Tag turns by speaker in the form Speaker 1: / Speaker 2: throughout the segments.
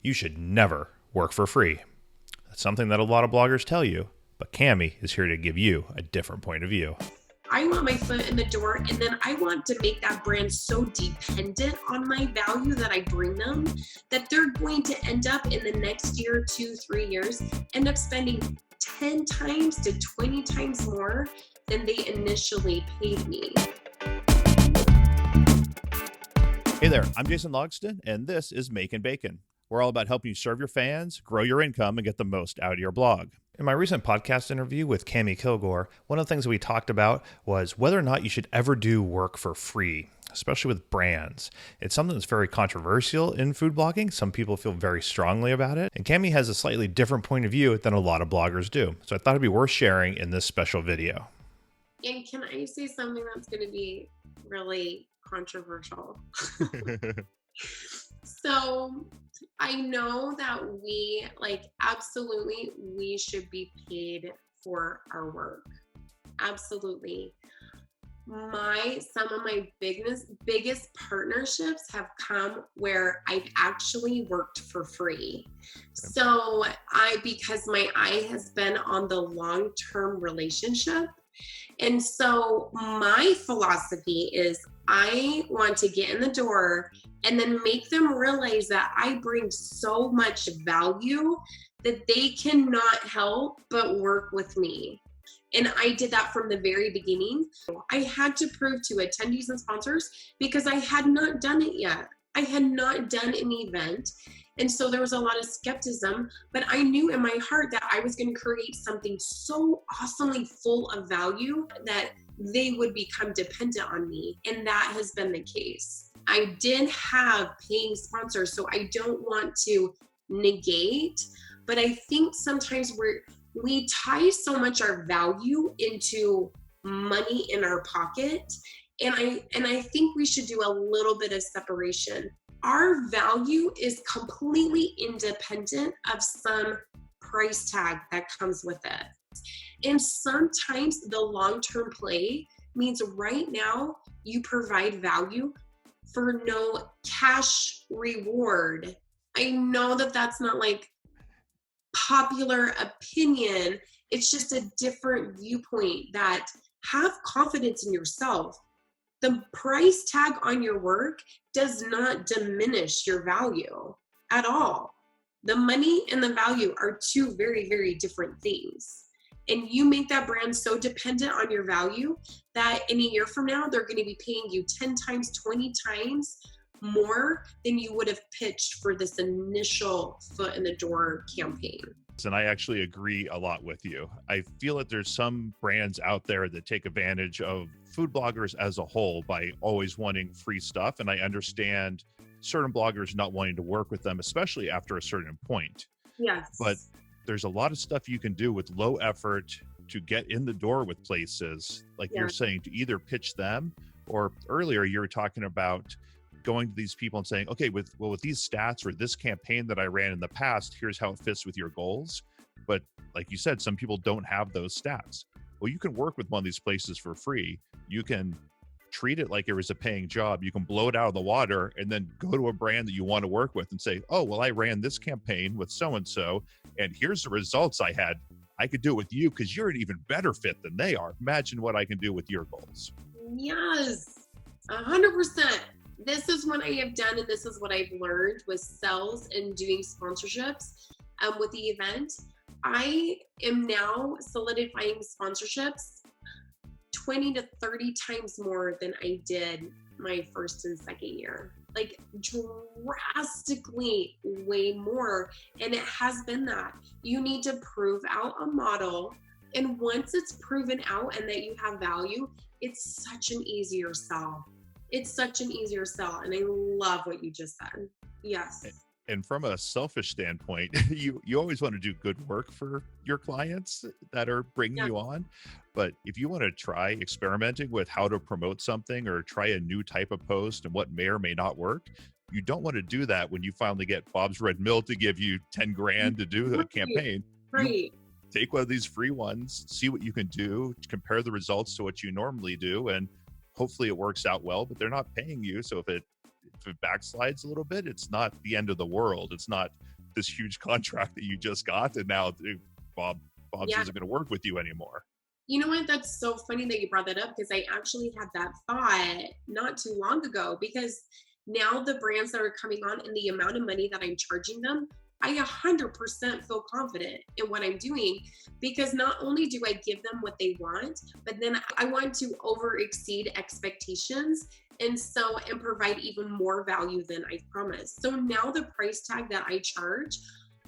Speaker 1: You should never work for free. That's something that a lot of bloggers tell you, but Kami is here to give you a different point of view.
Speaker 2: I want my foot in the door, and then I want to make that brand so dependent on my value that I bring them that they're going to end up in the next year, 2, 3 years, end up spending 10 times to 20 times more than they initially paid me.
Speaker 1: Hey there, I'm Jason Logston, and this is Makin Bacon. We're all about helping you serve your fans, grow your income, and get the most out of your blog. In my recent podcast interview with Kami Kilgore, one of the things we talked about was whether or not you should ever do work for free, especially with brands. It's something that's very controversial in food blogging. Some people feel very strongly about it, and Kami has a slightly different point of view than a lot of bloggers do. So I thought it'd be worth sharing in this special video.
Speaker 2: And can I say something that's going to be really controversial? So I know that we absolutely we should be paid for our work. Absolutely. Some of my biggest partnerships have come where I've actually worked for free. So because my eye has been on the long-term relationship. And so my philosophy is I want to get in the door and then make them realize that I bring so much value that they cannot help but work with me. And I did that from the very beginning. I had to prove to attendees and sponsors because I had not done it yet. I had not done an event. And so there was a lot of skepticism, but I knew in my heart that I was going to create something so awesomely full of value that they would become dependent on me. And that has been the case. I did have paying sponsors, so I don't want to negate, but I think sometimes we tie so much our value into money in our pocket. And I think we should do a little bit of separation. Our value is completely independent of some price tag that comes with it. And sometimes the long-term play means right now you provide value for no cash reward. I know that that's not popular opinion. It's just a different viewpoint that have confidence in yourself. The price tag on your work does not diminish your value at all. The money and the value are two very, very different things. And you make that brand so dependent on your value that in a year from now, they're going to be paying you 10 times, 20 times more than you would have pitched for this initial foot in the door campaign.
Speaker 1: And I actually agree a lot with you. I feel that there's some brands out there that take advantage of food bloggers as a whole by always wanting free stuff. And I understand certain bloggers not wanting to work with them, especially after a certain point.
Speaker 2: Yes.
Speaker 1: But there's a lot of stuff you can do with low effort to get in the door with places, like you're saying, to either pitch them, or earlier you were talking about going to these people and saying, okay, with these stats or this campaign that I ran in the past, here's how it fits with your goals. But like you said, some people don't have those stats. Well, you can work with one of these places for free. You can treat it like it was a paying job. You can blow it out of the water and then go to a brand that you want to work with and say, oh, well, I ran this campaign with so-and-so, and here's the results I had. I could do it with you because you're an even better fit than they are. Imagine what I can do with your goals.
Speaker 2: Yes, 100%. This is what I have done, and this is what I've learned with sales and doing sponsorships with the event. I am now solidifying sponsorships 20 to 30 times more than I did my first and second year. Drastically way more. And it has been that. You need to prove out a model. And once it's proven out and that you have value, it's such an easier sell. It's such an easier sell. And I love what you just said. Yes.
Speaker 1: And from a selfish standpoint, you always want to do good work for your clients that are bringing you on. But if you want to try experimenting with how to promote something or try a new type of post and what may or may not work, you don't want to do that when you finally get Bob's Red Mill to give you 10 grand to do the campaign.
Speaker 2: Right.
Speaker 1: You take one of these free ones, see what you can do, compare the results to what you normally do, and hopefully it works out well, but they're not paying you. So if it if it backslides a little bit, it's not the end of the world. It's not this huge contract that you just got, and now Bob's
Speaker 2: Yeah.
Speaker 1: isn't going to work with you anymore.
Speaker 2: You know what? That's so funny that you brought that up because I actually had that thought not too long ago because now the brands that are coming on and the amount of money that I'm charging them, I 100% feel confident in what I'm doing because not only do I give them what they want, but then I want to over exceed expectations and provide even more value than I promised. So now the price tag that I charge,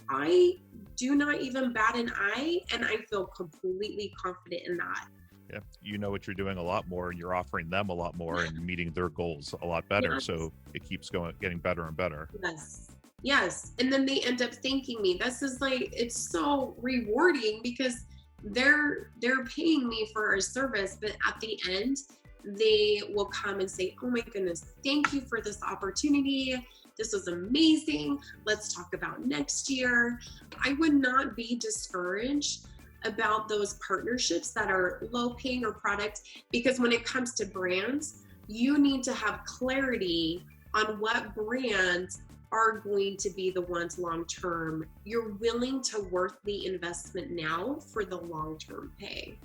Speaker 2: I do not even bat an eye, and I feel completely confident in that.
Speaker 1: Yeah, you know what you're doing a lot more, and you're offering them a lot more and meeting their goals a lot better.
Speaker 2: Yes.
Speaker 1: So it keeps going, getting better and better.
Speaker 2: Yes. Yes. And then they end up thanking me. This is like, it's so rewarding because they're paying me for a service, but at the end, they will come and say, "Oh my goodness, thank you for this opportunity. This was amazing. Let's talk about next year." I would not be discouraged about those partnerships that are low paying or product because when it comes to brands, you need to have clarity on what brands are going to be the ones long term. You're willing to worth the investment now for the long term pay.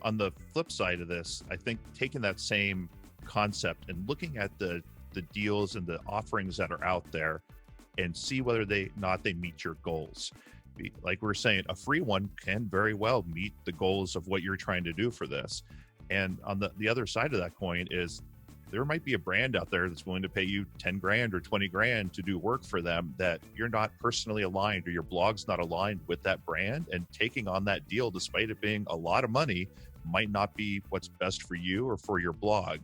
Speaker 1: On the flip side of this, I think taking that same concept and looking at the deals and the offerings that are out there and see whether they meet your goals. Like we're saying, a free one can very well meet the goals of what you're trying to do for this. And on the other side of that coin is there might be a brand out there that's willing to pay you 10 grand or 20 grand to do work for them that you're not personally aligned or your blog's not aligned with that brand, and taking on that deal, despite it being a lot of money, might not be what's best for you or for your blog.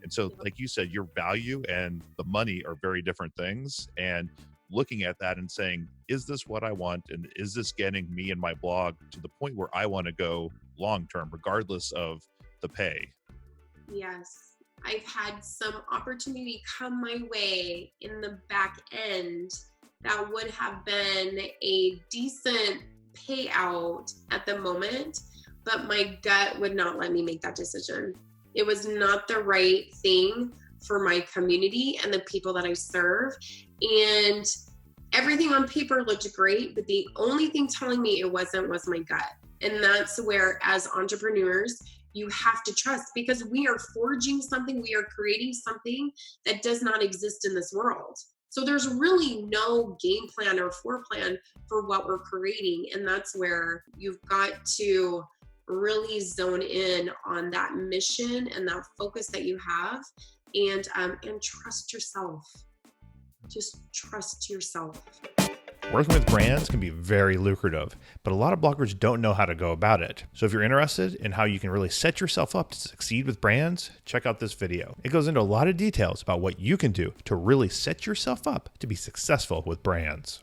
Speaker 1: And so, like you said, your value and the money are very different things. And looking at that and saying, is this what I want? And is this getting me and my blog to the point where I want to go long term, regardless of the pay?
Speaker 2: Yes. I've had some opportunity come my way in the back end that would have been a decent payout at the moment, but my gut would not let me make that decision. It was not the right thing for my community and the people that I serve. And everything on paper looked great, but the only thing telling me it wasn't was my gut. And that's where, as entrepreneurs, you have to trust because we are forging something, we are creating something that does not exist in this world. So there's really no game plan or foreplan for what we're creating. And that's where you've got to really zone in on that mission and that focus that you have, and trust yourself. Just trust yourself.
Speaker 3: Working with brands can be very lucrative, but a lot of bloggers don't know how to go about it. So if you're interested in how you can really set yourself up to succeed with brands, check out this video. It goes into a lot of details about what you can do to really set yourself up to be successful with brands.